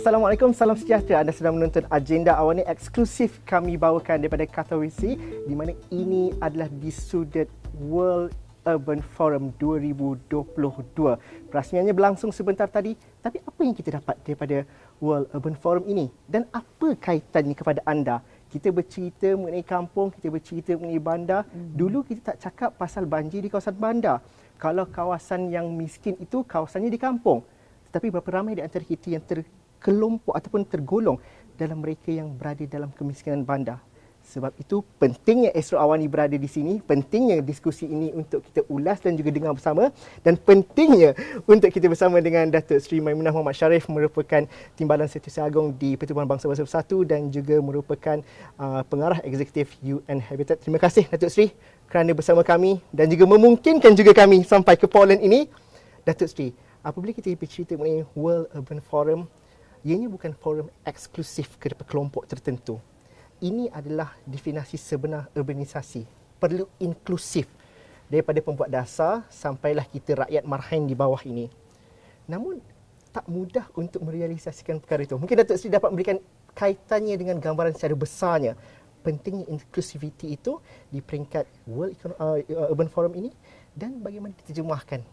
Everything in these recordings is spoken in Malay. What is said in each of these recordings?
Assalamualaikum, salam sejahtera. Anda sedang menonton agenda awal ni eksklusif kami bawakan daripada Katowice, di mana ini adalah di sudut World Urban Forum 2022. Perasmiannya berlangsung sebentar tadi, tapi apa yang kita dapat daripada World Urban Forum ini? Dan apa kaitannya kepada anda? Kita bercerita mengenai kampung, kita bercerita mengenai bandar. Dulu kita tak cakap pasal banjir di kawasan bandar. Kalau kawasan yang miskin itu, kawasannya di kampung. Tetapi berapa ramai di antara kita yang terkelompok ataupun tergolong dalam mereka yang berada dalam kemiskinan bandar. Sebab itu pentingnya Astro Awani berada di sini, pentingnya diskusi ini untuk kita ulas dan juga dengar bersama, dan pentingnya untuk kita bersama dengan Datuk Seri Maimunah Muhammad Sharif, merupakan Timbalan Setiausaha Agong di Pertubuhan Bangsa Bersatu dan juga merupakan pengarah eksekutif UN Habitat. Terima kasih Datuk Seri kerana bersama kami dan juga memungkinkan juga kami sampai ke Poland ini. Datuk Seri, apabila kita bercerita mengenai World Urban Forum, ianya bukan forum eksklusif kepada kelompok tertentu. Ini adalah definisi sebenar urbanisasi. Perlu inklusif daripada pembuat dasar sampailah kita rakyat marhain di bawah ini. Namun tak mudah untuk merealisasikan perkara itu. Mungkin Datuk Seri dapat memberikan kaitannya dengan gambaran secara besarnya pentingnya inklusiviti itu di peringkat World Urban Forum ini dan bagaimana diterjemahkan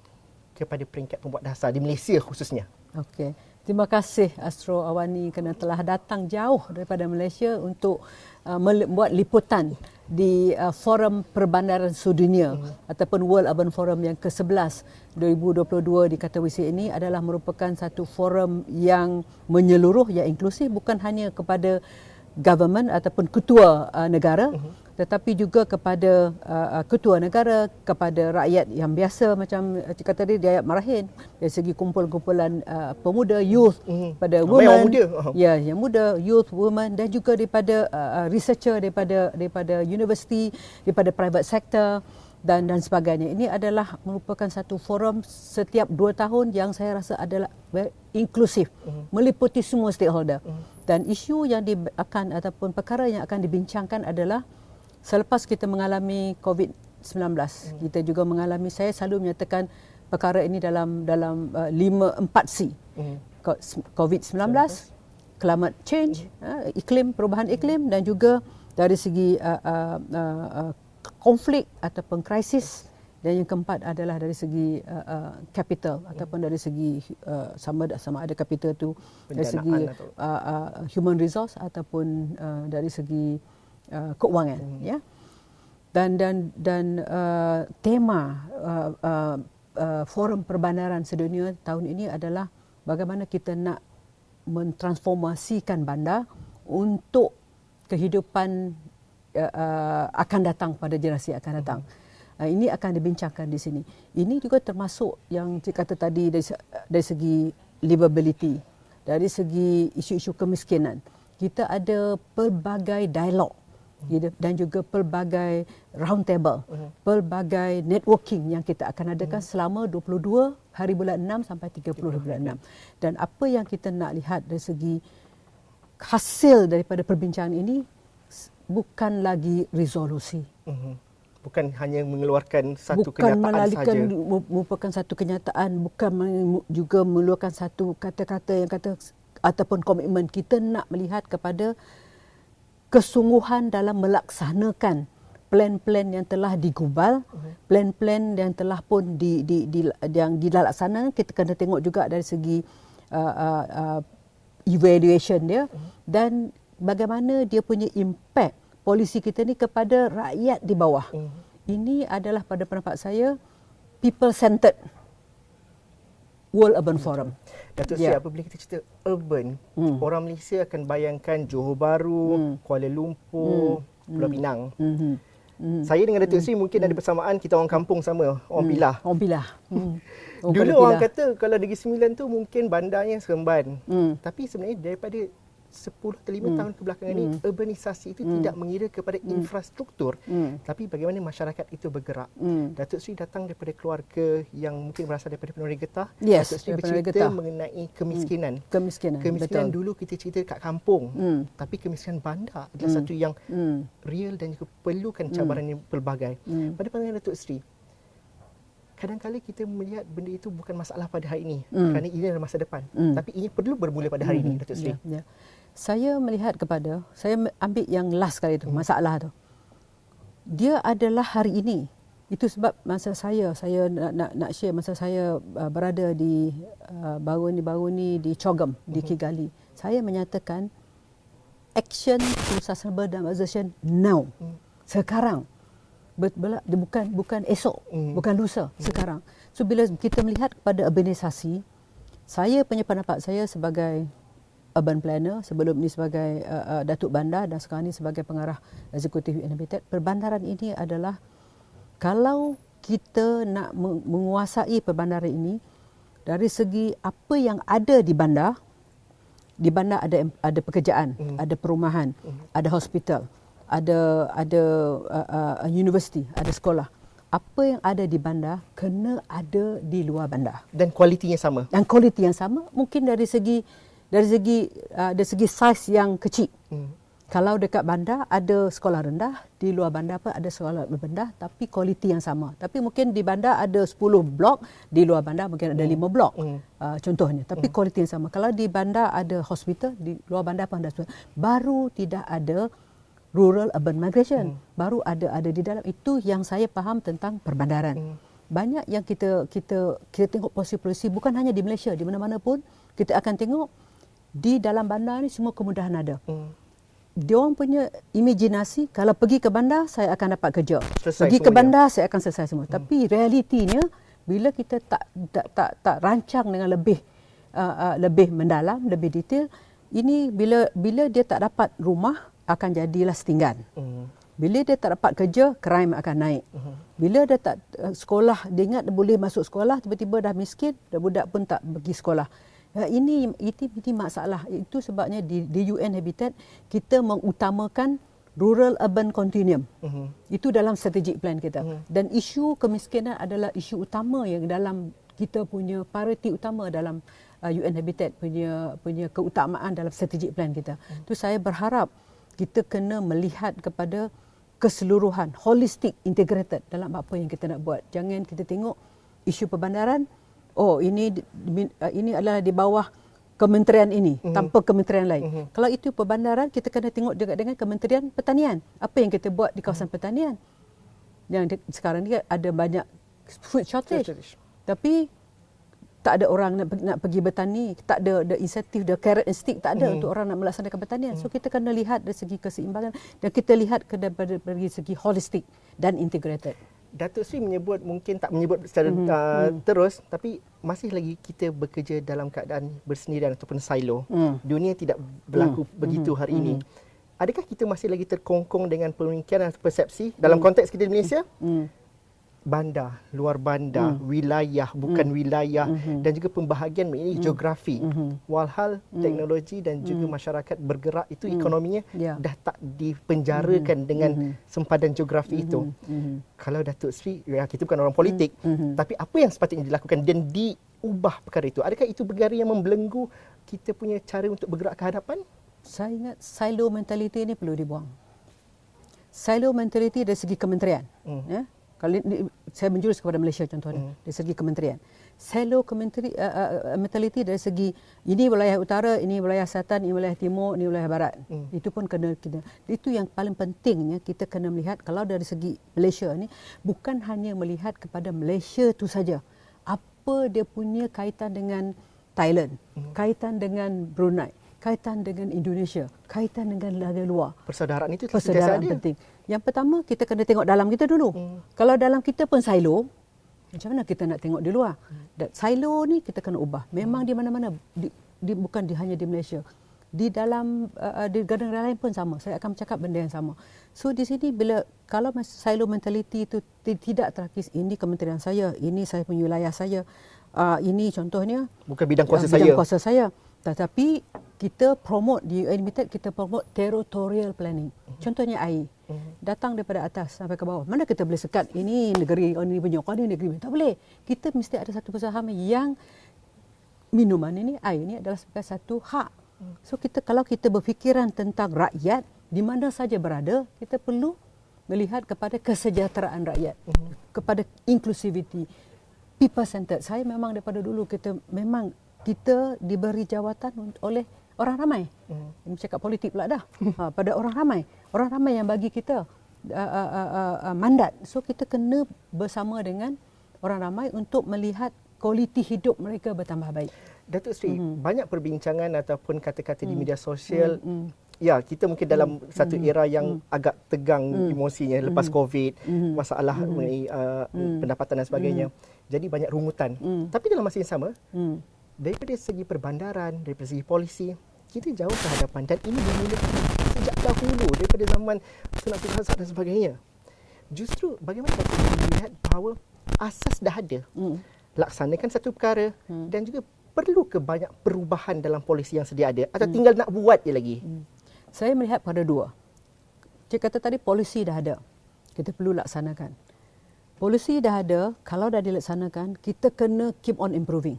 kepada peringkat pembuat dasar di Malaysia khususnya. Okey. Terima kasih Astro Awani kerana telah datang jauh daripada Malaysia untuk membuat liputan di Forum Perbandaran Sedunia ataupun World Urban Forum yang ke-11 2022 di Katowice ini adalah merupakan satu forum yang menyeluruh, yang inklusif, bukan hanya kepada government ataupun ketua negara, tetapi juga kepada ketua negara, kepada rakyat yang biasa macam cakap tadi, rakyat marahin, dari segi kumpulan-kumpulan pemuda, youth, pada women, ya, yang muda, youth, women, dan juga daripada researcher daripada universiti, daripada private sector dan sebagainya. Ini adalah merupakan satu forum setiap 2 tahun yang saya rasa adalah inklusif, meliputi semua stakeholder. Dan isu yang akan ataupun perkara yang akan dibincangkan adalah selepas kita mengalami COVID-19, kita juga mengalami, saya selalu menyatakan perkara ini dalam 4C. COVID-19, climate change, iklim, perubahan iklim, dan juga dari segi konflik ataupun krisis, dan yang keempat adalah dari segi capital ataupun dari segi sama ada capital itu dari segi human resource ataupun dari segi keuangan, ya. Dan tema Forum Perbandaran Sedunia tahun ini adalah bagaimana kita nak mentransformasikan bandar untuk kehidupan akan datang, pada generasi akan datang. Ini akan dibincangkan di sini. Ini juga termasuk yang saya kata tadi dari segi livability, dari segi isu-isu kemiskinan. Kita ada pelbagai dialog dan juga pelbagai round table, pelbagai networking yang kita akan adakan selama 22 hari bulan 6 sampai 30 bulan 6. Dan apa yang kita nak lihat dari segi hasil daripada perbincangan ini bukan lagi resolusi. Bukan hanya mengeluarkan satu kenyataan saja. Merupakan satu kenyataan, bukan juga mengeluarkan satu kata-kata yang kata ataupun komitmen. Kita nak melihat kepada kesungguhan dalam melaksanakan plan-plan yang telah digubal, plan-plan yang telah pun yang dilaksanakan. Kita kena tengok juga dari segi evaluation dia dan bagaimana dia punya impact polisi kita ni kepada rakyat di bawah. Ini adalah pada pendapat saya people-centered World Urban Forum. Datuk Seri, apabila kita cerita urban, orang Malaysia akan bayangkan Johor Bahru, Kuala Lumpur, Pulau Pinang. Saya dengan Datuk Seri mungkin ada persamaan, kita orang kampung sama, orang Pilah. Orang Pilah. Dulu orang kata kalau Negeri Sembilan tu mungkin bandarnya Seremban. Tapi sebenarnya daripada 10 atau 5 tahun kebelakangan ini, urbanisasi itu tidak mengira kepada infrastruktur, tapi bagaimana masyarakat itu bergerak. Datuk Seri datang daripada keluarga yang mungkin berasal daripada Penuri Getah. Datuk Seri bercerita mengenai kemiskinan. Kemiskinan dulu kita cerita kat kampung, tapi kemiskinan bandar adalah satu yang real dan juga perlukan cabaran yang pelbagai. Pada pandangan Datuk Seri, kadang-kadang kita melihat benda itu bukan masalah pada hari ini, kerana ini adalah masa depan. Tapi ini perlu bermula pada hari ini, Datuk Seri. Ya. Saya melihat kepada, saya ambil yang last kali tu, masalah tu. Dia adalah hari ini. Itu sebab masa saya nak share masa saya berada di baru ni di Chogam di Kigali. Saya menyatakan action to sustainable development now. Sekarang. Bukan esok, bukan lusa, sekarang. So bila kita melihat kepada urbanisasi, saya punya pendapat saya sebagai urban planner, sebelum ini sebagai Datuk Bandar dan sekarang ini sebagai pengarah eksekutif UN Habitat, perbandaran ini adalah kalau kita nak menguasai perbandaran ini dari segi apa yang ada di bandar ada pekerjaan, ada perumahan, ada hospital, ada universiti, ada sekolah. Apa yang ada di bandar kena ada di luar bandar. Dan kualitinya sama. Dan kualiti yang sama, mungkin dari segi saiz yang kecil. Kalau dekat bandar ada sekolah rendah, di luar bandar pun ada sekolah rendah, tapi kualiti yang sama. Tapi mungkin di bandar ada 10 blok, di luar bandar mungkin ada 5 blok. Contohnya, tapi kualiti yang sama. Kalau di bandar ada hospital, di luar bandar pun ada hospital. Baru tidak ada rural urban migration. Baru ada di dalam. Itu yang saya faham tentang perbandaran. Banyak yang kita tengok polisi-polisi, bukan hanya di Malaysia, di mana-mana pun kita akan tengok di dalam bandar ni semua kemudahan ada. Diorang punya imajinasi, kalau pergi ke bandar saya akan dapat kerja. Pergi ke bandar saya akan selesai semua. Tapi realitinya bila kita tak rancang dengan lebih mendalam, lebih detail, ini bila dia tak dapat rumah akan jadilah setinggan. Bila dia tak dapat kerja, crime akan naik. Bila dia tak sekolah, dia ingat dia boleh masuk sekolah, tiba-tiba dah miskin, dah budak pun tak pergi sekolah. Ini masalah. Itu sebabnya di UN Habitat kita mengutamakan rural urban continuum. Itu dalam strategic plan kita. Dan isu kemiskinan adalah isu utama yang dalam kita punya priority utama dalam UN Habitat punya keutamaan dalam strategic plan kita. Itu saya berharap kita kena melihat kepada keseluruhan, holistic, integrated dalam apa yang kita nak buat. Jangan kita tengok isu perbandaran, ini adalah di bawah kementerian ini, tanpa kementerian lain. Kalau itu perbandaran, kita kena tengok juga dengan Kementerian Pertanian. Apa yang kita buat di kawasan pertanian? Yang sekarang ni ada banyak food shortage. Tapi tak ada orang nak pergi bertani, tak ada insentif, the carrot and stick tak ada untuk orang nak melaksanakan pertanian. So kita kena lihat dari segi keseimbangan dan kita lihat dari segi holistik dan integrated. Datuk Seri menyebut, mungkin tak menyebut secara terus, tapi masih lagi kita bekerja dalam keadaan bersendirian ataupun silo. Dunia tidak berlaku begitu hari ini. Adakah kita masih lagi terkongkong dengan pemikiran atau persepsi dalam konteks kita di Malaysia? Bandar, luar bandar, wilayah, bukan wilayah, dan juga pembahagian ini geografi. Walhal teknologi dan juga masyarakat bergerak itu ekonominya dah tak dipenjarakan dengan sempadan geografi itu. Kalau Datuk Seri, kita bukan orang politik, tapi apa yang sepatutnya dilakukan dan diubah perkara itu? Adakah itu perkara yang membelenggu kita punya cara untuk bergerak ke hadapan? Saya ingat silo mentality ini perlu dibuang. Silo mentality dari segi kementerian. Kalau saya menjurus kepada Malaysia contohnya, dari segi kementerian. Silo mentality dari segi ini wilayah utara, ini wilayah selatan, ini wilayah timur, ini wilayah barat. Itu pun kena. Itu yang paling pentingnya kita kena melihat kalau dari segi Malaysia ni bukan hanya melihat kepada Malaysia itu saja. Apa dia punya kaitan dengan Thailand, kaitan dengan Brunei, kaitan dengan Indonesia, kaitan dengan negara luar. Persaudaraan itu persaudaraan penting. Yang pertama kita kena tengok dalam kita dulu. Kalau dalam kita pun silo, macam mana kita nak tengok di luar? Silo ni kita kena ubah. Memang di mana-mana, bukan hanya di Malaysia. Di dalam di negara lain pun sama. Saya akan cakap benda yang sama. So di sini kalau silo mentality itu tidak terakis, ini kementerian saya, ini saya punya wilayah saya, ini contohnya bukan bidang kuasa saya. Tetapi kita promote di UN Habitat, kita promote territorial planning. Contohnya air. Datang daripada atas sampai ke bawah. Mana kita boleh sekat ini negeri ini punya, ini negeri. Tak boleh. Kita mesti ada satu kesepahaman yang minuman ini, air ini adalah sebagai satu hak. So kalau kita berfikiran tentang rakyat di mana saja berada, kita perlu melihat kepada kesejahteraan rakyat, kepada inclusivity. people centered. Saya memang daripada dulu kita diberi jawatan oleh orang ramai. Cakap politik pula dah. Pada orang ramai yang bagi kita mandat. So kita kena bersama dengan orang ramai untuk melihat kualiti hidup mereka bertambah baik. Datuk Seri, banyak perbincangan ataupun kata-kata di media sosial. Ya, kita mungkin dalam satu era yang agak tegang emosinya lepas COVID, masalah mengenai pendapatan dan sebagainya. Jadi banyak rungutan. Tapi dalam masa yang sama, daripada segi perbandaran, daripada segi polisi, kita jauh ke hadapan. Dan ini dimulakan sejak dahulu, daripada zaman Sun Abdul Razak dan sebagainya. Justru bagaimana kita melihat bahawa asas dah ada. Laksanakan satu perkara dan juga perlu ke banyak perubahan dalam polisi yang sedia ada atau tinggal nak buat je lagi? Saya melihat pada dua. Cik kata tadi polisi dah ada. Kita perlu laksanakan. Polisi dah ada, kalau dah dilaksanakan, kita kena keep on improving.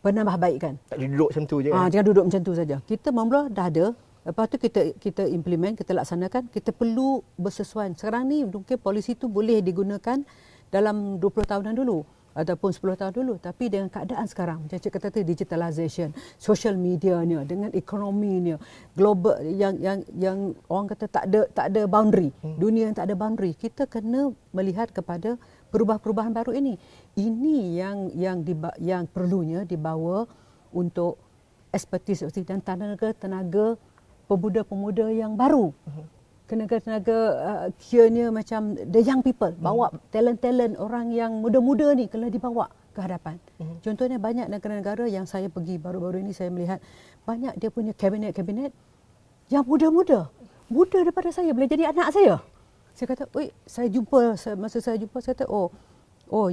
Penambah baikkan. Tak boleh duduk macam tu je. Jangan duduk macam tu saja. Kita mula dah ada, lepas tu kita implement, kita laksanakan, kita perlu bersesuaian. Sekarang ni mungkin polisi tu boleh digunakan dalam 20 tahunan dulu ataupun 10 tahun dulu, tapi dengan keadaan sekarang macam cik kata tu, digitalization, social media-nya, dengan ekonominya, global yang orang kata tak ada boundary, dunia yang tak ada boundary, kita kena melihat kepada perubahan-perubahan baru ini. Ini yang perlunya dibawa untuk expertise dan tenaga pemuda-pemuda yang baru. Tenaga kiranya macam the young people, bawa talent-talent orang yang muda-muda ni kena dibawa ke hadapan. Contohnya banyak negara-negara yang saya pergi baru-baru ini, saya melihat banyak dia punya kabinet-kabinet yang muda-muda. Muda daripada saya, boleh jadi anak saya. Saya kata, masa saya jumpa, saya kata,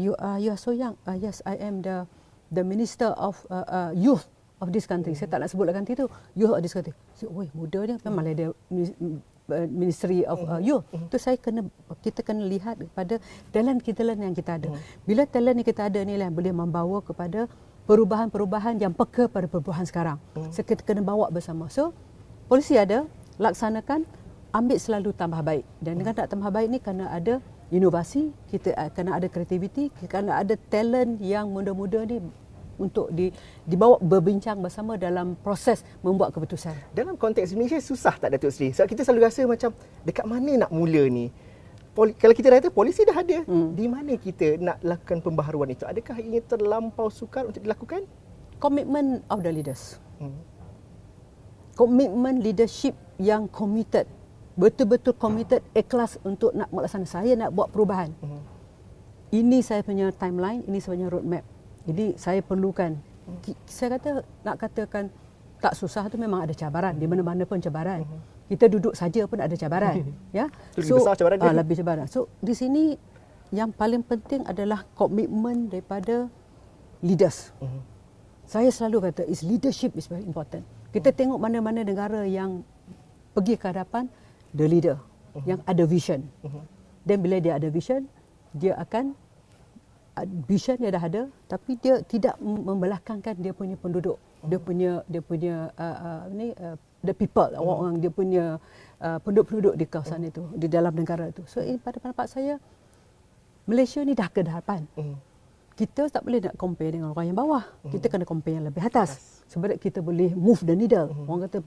you are so young. Yes, I am the minister of youth of this country. Saya tak nak sebut nanti tu, youth of this country. Muda dia memang ada Ministry of Youth. Tu kita kena lihat kepada talent yang kita ada. Bila talent yang kita ada ni lah boleh membawa kepada perubahan-perubahan yang peka pada perubahan sekarang. So kita kena bawa bersama. So polisi ada, laksanakan, ambil selalu tambah baik. Dan dengan tak tambah baik ni kena ada inovasi, kita kena ada kreativiti, kena ada talent yang muda-muda ni untuk dibawa berbincang bersama dalam proses membuat keputusan. Dalam konteks Indonesia susah tak Datuk Seri? Sebab kita selalu rasa macam dekat mana nak mula ni? Kalau kita kata polisi dah ada, di mana kita nak lakukan pembaharuan itu? Adakah ini terlampau sukar untuk dilakukan? Commitment of the leaders. Komitmen leadership yang committed, betul-betul committed, ikhlas untuk nak melaksanakan. Saya nak buat perubahan. Ini saya punya timeline, ini saya punya roadmap. Jadi saya perlukan, saya nak katakan tak susah tu memang ada cabaran, di mana-mana pun cabaran. Kita duduk saja pun ada cabaran. Ya. Lebih besar cabaran dia. Lebih cabaran. So di sini yang paling penting adalah komitmen daripada leaders. Saya selalu kata leadership is very important. Kita tengok mana-mana negara yang pergi ke hadapan, the leader yang ada vision. Dan bila dia ada vision, dia akan vision dia dah ada, tapi dia tidak membelakangkan dia punya penduduk, dia punya the people, orang dia punya penduduk-penduduk di kawasan itu, di dalam negara itu. So pada pendapat saya, Malaysia ni dah ke hadapan. Kita tak boleh nak compare dengan orang yang bawah. Kita kena compare yang lebih atas. Sebab kita boleh move the needle. Orang kata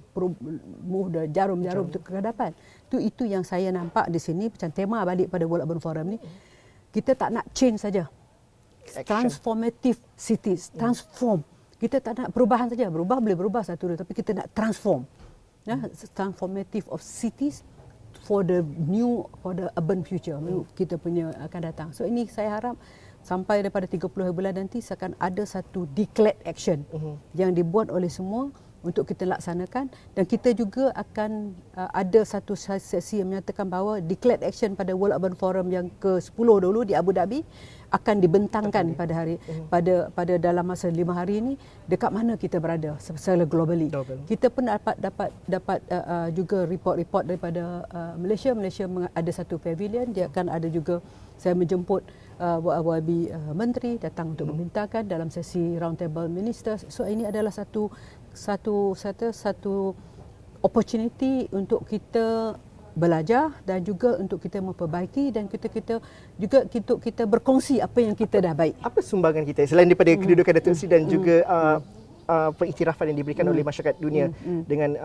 move the jarum-jarum ke hadapan. Itu yang saya nampak di sini, macam tema balik pada World Urban Forum ni. Kita tak nak change saja. Transformative cities, transform. Kita tak nak perubahan saja. Berubah boleh berubah satu dua, tapi kita nak transform. Ya, transformative of cities for the urban future. Kita punya akan datang. So ini saya harap sampai daripada 30 bulan nanti akan ada satu declared action yang dibuat oleh semua untuk kita laksanakan, dan kita juga akan ada satu sesi yang menyatakan bahawa declared action pada World Urban Forum yang ke-10 dulu di Abu Dhabi akan dibentangkan pada dalam masa 5 hari ini dekat mana kita berada secara globally. Kita pun dapat juga report daripada Malaysia ada satu pavilion, dia akan ada juga, saya menjemput YB Menteri datang untuk membentangkan dalam sesi roundtable ministers. So ini adalah satu opportunity untuk kita belajar dan juga untuk kita memperbaiki dan kita juga untuk kita berkongsi apa yang kita dah baik. Apa sumbangan kita selain daripada kedudukan Datuk Seri dan juga pengiktirafan yang diberikan oleh masyarakat dunia dengan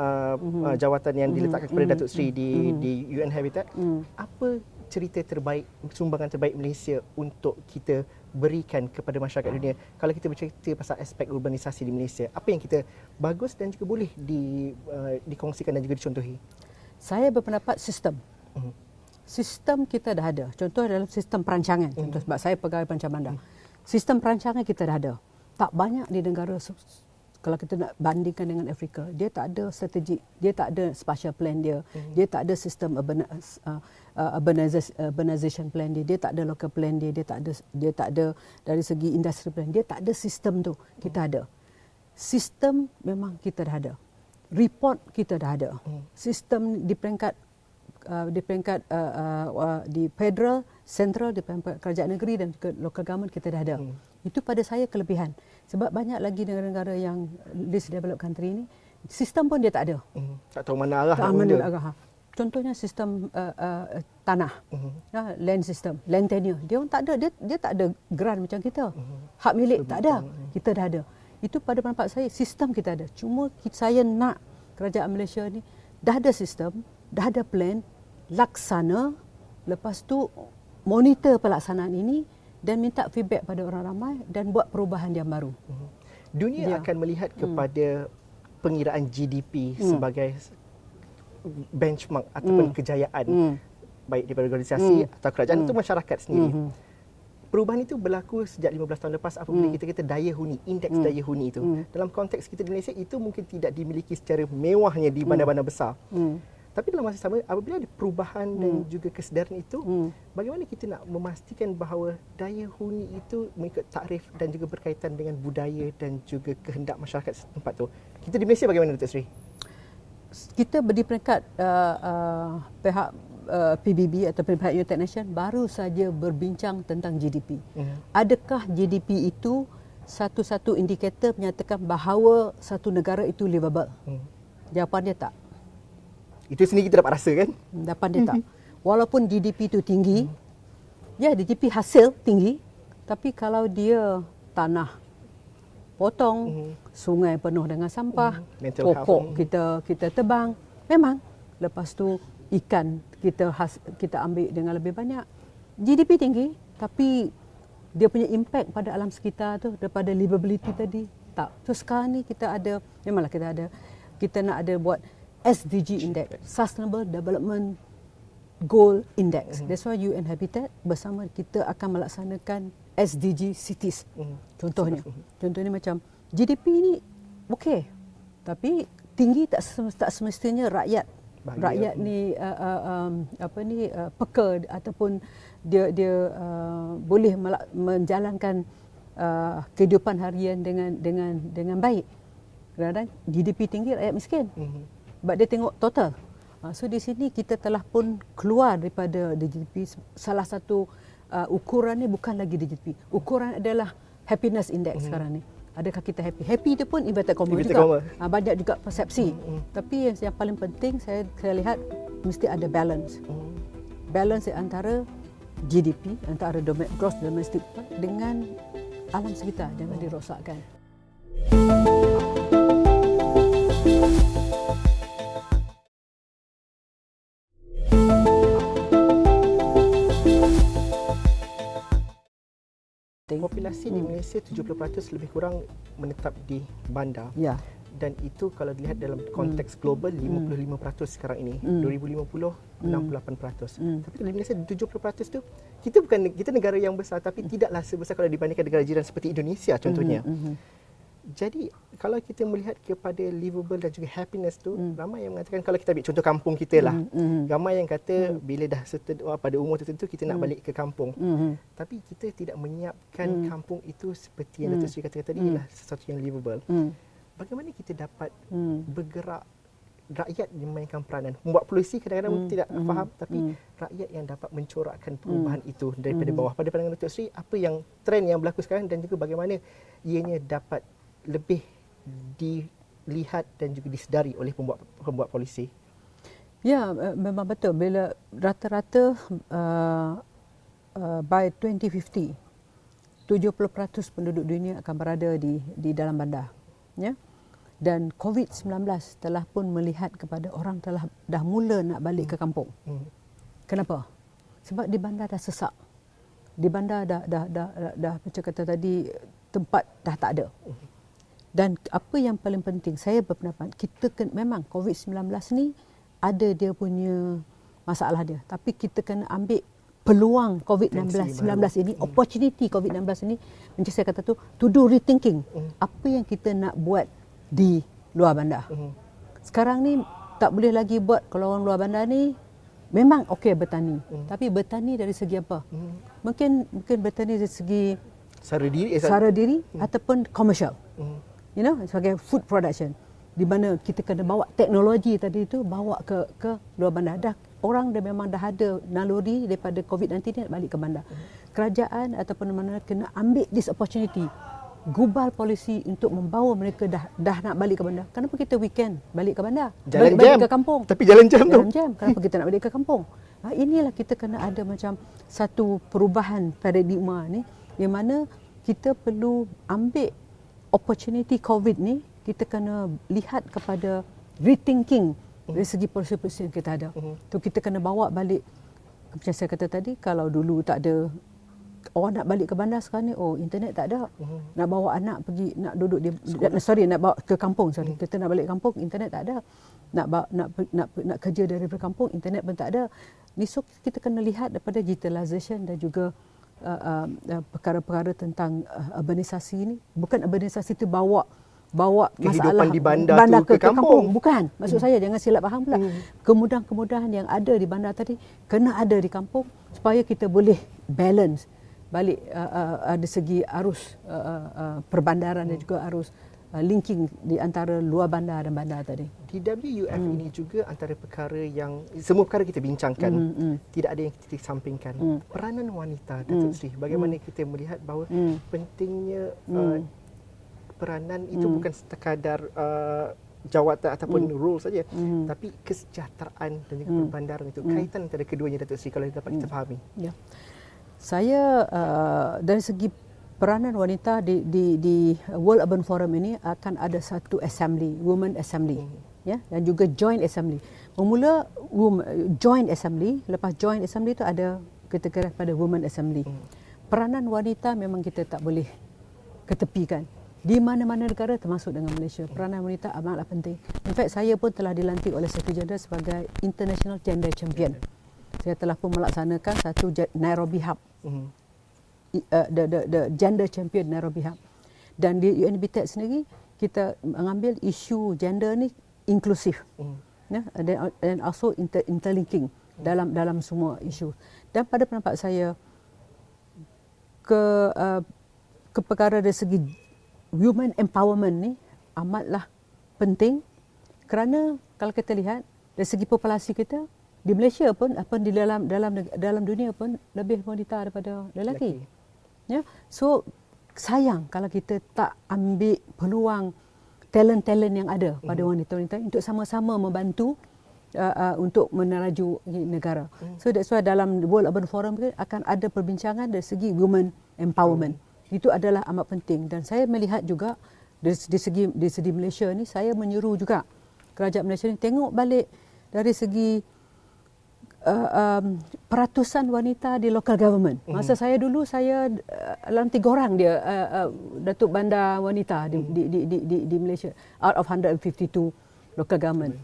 jawatan yang diletakkan kepada Datuk Seri di UN Habitat? Apa cerita terbaik, sumbangan terbaik Malaysia untuk kita berikan kepada masyarakat dunia? Kalau kita bercerita pasal aspek urbanisasi di Malaysia, apa yang kita bagus dan juga boleh dikongsikan dan juga dicontohi? Saya berpendapat sistem. Sistem kita dah ada. Contoh dalam sistem perancangan. Contoh sebab saya pegawai perancang bandar. Sistem perancangan kita dah ada. Tak banyak di negara, kalau kita nak bandingkan dengan Afrika, dia tak ada strategi, dia tak ada spatial plan dia, dia tak ada sistem urbanization plan dia tak ada local plan dia tak ada dari segi industri plan, dia tak ada sistem tu. Kita ada. Sistem memang kita dah ada. Report kita dah ada. Sistem di peringkat di federal, central, di peringkat kerajaan negeri dan juga local government kita dah ada. Itu pada saya kelebihan. Sebab banyak lagi negara-negara yang least developed country ni, sistem pun dia tak ada. Tak tahu mana arah. Tak mana arah. Contohnya sistem tanah, land system, land tenure. Dia orang tak ada, dia tak ada grant macam kita. Hak milik tak ada. Kita dah ada. Itu pada pendapat saya, sistem kita ada. Cuma saya nak kerajaan Malaysia ni dah ada sistem, dah ada plan, laksana, lepas tu monitor pelaksanaan ini dan minta feedback pada orang ramai dan buat perubahan yang baru. Dunia akan melihat kepada pengiraan GDP sebagai benchmark ataupun kejayaan baik daripada organisasi atau kerajaan atau masyarakat sendiri. Perubahan itu berlaku sejak 15 tahun lepas apabila kita kata daya huni, indeks daya huni itu. Dalam konteks kita di Malaysia itu mungkin tidak dimiliki secara mewahnya di bandar-bandar besar. Tapi dalam masa sama apabila ada perubahan dan juga kesedaran itu, bagaimana kita nak memastikan bahawa daya huni itu mengikut takrif dan juga berkaitan dengan budaya dan juga kehendak masyarakat setempat tu. Kita di Malaysia bagaimana, Datuk Seri? Kita di peringkat pihak PBB atau pihak United Nations baru saja berbincang tentang GDP. Adakah GDP itu satu-satu indikator menyatakan bahawa satu negara itu livable? Jawapan dia tak. Itu sendiri kita dapat rasa kan? Jawapan dia tak. Walaupun GDP itu tinggi, ya GDP hasil tinggi, tapi kalau dia tanah potong, sungai penuh dengan sampah, pokok kita tebang, memang lepas tu ikan kita ambil dengan lebih banyak. GDP tinggi, tapi dia punya impact pada alam sekitar tu daripada livability tadi tak. So sekarang ni memanglah kita nak ada buat SDG Index, Sustainable Development Goal Index. That's why UN Habitat bersama kita akan melaksanakan SDG Cities. Contohnya macam GDP ni okey, tapi tinggi tak semestinya rakyat ni peka ataupun dia boleh menjalankan kehidupan harian dengan baik. Kadang-kadang GDP tinggi, rakyat miskin. Sebab dia tengok total. So di sini kita telah pun keluar daripada GDP. Salah satu ukuran ni bukan lagi GDP. Ukuran adalah happiness index sekarang ni. Adakah kita happy? Happy itu pun inverted comma juga. Banyak juga persepsi. Tapi yang paling penting saya lihat mesti ada balance. Balance antara GDP, antara gross domestic dengan alam sekitar, jangan dirosakkan. Populasi di Malaysia 70% lebih kurang menetap di bandar. Ya. Dan itu kalau dilihat dalam konteks global 55% sekarang ini. 2050 68%. Tapi di Malaysia 70% tu kita negara yang besar tapi tidaklah sebesar kalau dibandingkan negara jiran seperti Indonesia contohnya. Jadi kalau kita melihat kepada livable dan juga happiness tu, ramai yang mengatakan kalau kita ambil contoh kampung kita lah, ramai yang kata bila dah pada umur tertentu kita nak balik ke kampung. Tapi kita tidak menyiapkan kampung itu seperti yang Datuk Seri katakan tadi ialah sesuatu yang livable. Bagaimana kita dapat bergerak, rakyat memainkan peranan, membuat polisi kadang-kadang tidak faham, tapi rakyat yang dapat mencorakkan perubahan itu daripada bawah. Pada pandangan Datuk Seri, apa yang trend yang berlaku sekarang dan juga bagaimana ianya dapat lebih dilihat dan juga disedari oleh pembuat polisi? Ya, memang betul. Bila rata-rata by 2050, 70% penduduk dunia akan berada di dalam bandar. Ya. Dan COVID-19 telah pun melihat kepada orang dah mula nak balik ke kampung. Kenapa? Sebab di bandar dah sesak. Di bandar dah macam kata tadi, tempat dah tak ada. Dan apa yang paling penting, saya berpendapat memang COVID-19 ni ada dia punya masalah dia, tapi kita kena ambil peluang COVID-19 ini, opportunity COVID-19 ini, macam saya kata tu, to do rethinking. Apa yang kita nak buat di luar bandar. Sekarang ni tak boleh lagi buat, kalau orang luar bandar ni memang okey bertani, tapi bertani dari segi apa? Mungkin bertani dari segi sara diri ataupun commercial. You know, sebagai food production, di mana kita kena bawa teknologi tadi itu, bawa ke luar bandar. Orang memang dah ada naluri daripada COVID-19 ni nak balik ke bandar. Kerajaan ataupun mana kena ambil this opportunity, gubal polisi untuk membawa mereka dah nak balik ke bandar. Kenapa kita weekend balik ke bandar? Balik ke kampung. Tapi jalan jam tu. Kenapa kita nak balik ke kampung? Inilah kita kena ada macam satu perubahan paradigma ni, yang mana kita perlu ambil opportunity COVID ni, kita kena lihat kepada rethinking dari segi polisi-polisi yang kita ada. Tu kita kena bawa balik. Macam saya kata tadi, kalau dulu tak ada, orang nak balik ke bandar sekarang ni, internet tak ada. Nak bawa anak pergi, nak duduk nak bawa ke kampung, kita nak balik kampung, internet tak ada. Nak kerja dari kampung, internet pun tak ada. Ni so kita kena lihat daripada digitalization dan juga perkara-perkara tentang urbanisasi ni. Bukan urbanisasi tu bawa kehidupan masalah di bandar tu ke kampung. Bukan. Maksud saya, jangan silap faham pula. Kemudahan-kemudahan yang ada di bandar tadi kena ada di kampung, supaya kita boleh balance balik ada segi arus perbandaran dan juga arus linking di antara luar bandar dan bandar tadi. Di WUF ini juga antara perkara yang semua perkara kita bincangkan, tidak ada yang kita sampingkan. Peranan wanita, Datuk Seri, bagaimana kita melihat bahawa pentingnya peranan itu bukan sekadar jawatan ataupun role saja, tapi kesejahteraan dan juga perbandaran itu. Kaitan antara keduanya, Datuk Seri, kalau dapat kita fahami. Ya. Saya dari segi peranan wanita di World Urban Forum ini akan ada satu assembly, women assembly, ya, dan juga joint assembly. Bermula joint assembly, lepas joint assembly itu ada kita kira pada women assembly. Peranan wanita memang kita tak boleh ketepikan. Di mana-mana negara termasuk dengan Malaysia, peranan wanita amatlah penting. In fact, saya pun telah dilantik oleh Sekretariat Jenderal sebagai International Gender Champion. Saya telah pun melaksanakan satu Nairobi Hub. The Gender Champion Nairobi Hub. Dan di UNBTEC sendiri kita mengambil isu gender ni inklusif, dan also interlinking dalam semua isu. Dan pada pendapat saya, ke perkara dari segi women empowerment ni amatlah penting, kerana kalau kita lihat dari segi populasi kita di Malaysia pun, apa di dalam dunia pun lebih wanita daripada lelaki. Ya, so sayang kalau kita tak ambil peluang talent-talent yang ada pada wanita-wanita untuk sama-sama membantu untuk meneraju negara. So that's why dalam World Urban Forum akan ada perbincangan dari segi women empowerment. Itu adalah amat penting, dan saya melihat juga dari segi Malaysia ni, saya menyeru juga kerajaan Malaysia ni tengok balik dari segi peratusan wanita di local government. Masa saya dulu, saya dalam 3 orang dia Datuk Bandar wanita di Malaysia out of 152 local government.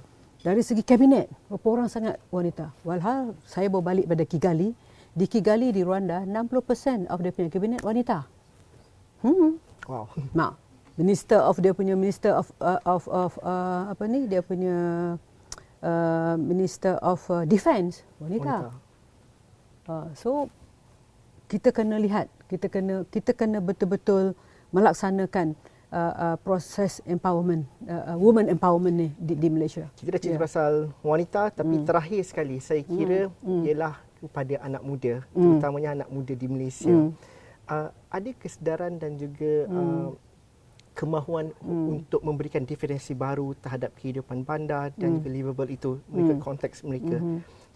Dari segi kabinet, berapa orang sangat wanita. Walhal saya bawa balik pada Kigali. Di Kigali di Rwanda, 60% of dia punya kabinet wanita. Wow. Minister of apa ni, dia punya Minister of Defence wanita. So kita kena lihat, kita kena betul-betul melaksanakan proses empowerment, women empowerment ni di Malaysia. Kita dah cerita pasal wanita, tapi terakhir sekali saya kira ialah kepada anak muda, terutamanya anak muda di Malaysia. Ada kesedaran dan juga kemahuan untuk memberikan definisi baru terhadap kehidupan bandar dan juga livable itu mengikut konteks mereka.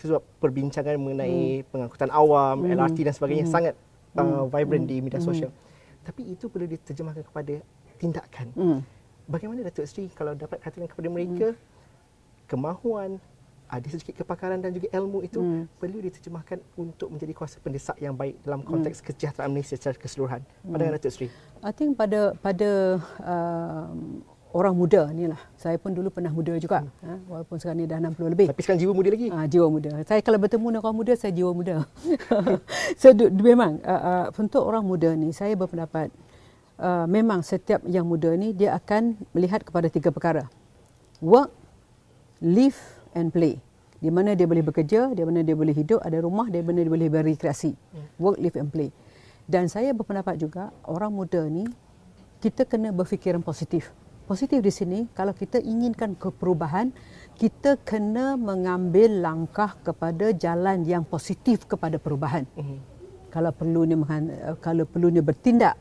Sebab perbincangan mengenai pengangkutan awam, LRT dan sebagainya sangat vibrant di media sosial. Tapi itu perlu diterjemahkan kepada tindakan. Bagaimana Datuk Seri kalau dapat katakan kepada mereka kemahuan, ada sedikit kepakaran dan juga ilmu itu perlu diterjemahkan untuk menjadi kuasa pendesak yang baik dalam konteks kesejahteraan Malaysia secara keseluruhan. Pandangan Datuk Seri? I think pada orang muda ni lah. Saya pun dulu pernah muda juga. Walaupun sekarang ni dah 60 lebih. Tapi sekarang jiwa muda lagi? Jiwa muda. Saya kalau bertemu dengan orang muda, saya jiwa muda. So, memang untuk orang muda ni, saya berpendapat memang setiap yang muda ni dia akan melihat kepada 3 perkara. Work, live and play. Di mana dia boleh bekerja, di mana dia boleh hidup, ada rumah, di mana dia boleh berrekreasi. Work, live and play. Dan saya berpendapat juga orang muda ni kita kena berfikiran positif. Positif di sini kalau kita inginkan perubahan, kita kena mengambil langkah kepada jalan yang positif kepada perubahan. Kalau perlunya bertindak.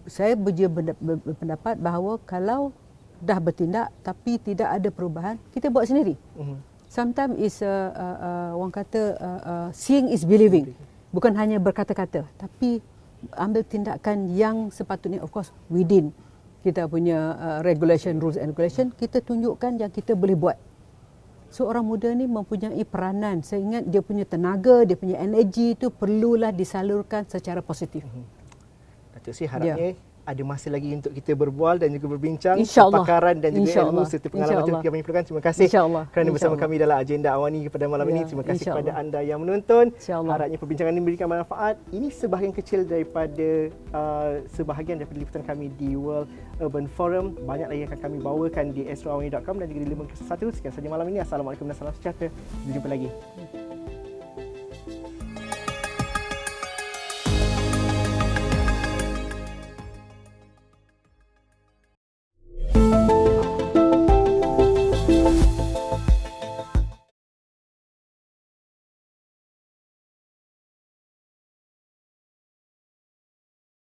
Saya berpendapat bahawa kalau dah bertindak tapi tidak ada perubahan, kita buat sendiri. Sometimes is orang kata seeing is believing. Bukan hanya berkata-kata, tapi ambil tindakan yang sepatutnya, of course within kita punya regulation, rules and regulation, kita tunjukkan yang kita boleh buat. So orang muda ni mempunyai peranan. Saya ingat dia punya tenaga, dia punya energi itu perlulah disalurkan secara positif. Datuk Seri harapnya ada masa lagi untuk kita berbual dan juga berbincang InsyaAllah. kepakaran dan juga ilmu serta pengalaman itu yang kami perlukan. Terima kasih kerana bersama kami dalam agenda Awani pada malam ini. Terima kasih kepada anda yang menonton. Harapnya perbincangan ini memberikan manfaat. Ini sebahagian kecil daripada sebahagian daripada liputan kami di World Urban Forum. Banyak lagi yang akan kami bawakan di astroawani.com dan juga di Limbang Ke-1. Sekian saja malam ini. Assalamualaikum dan salam sejahtera. Jumpa lagi.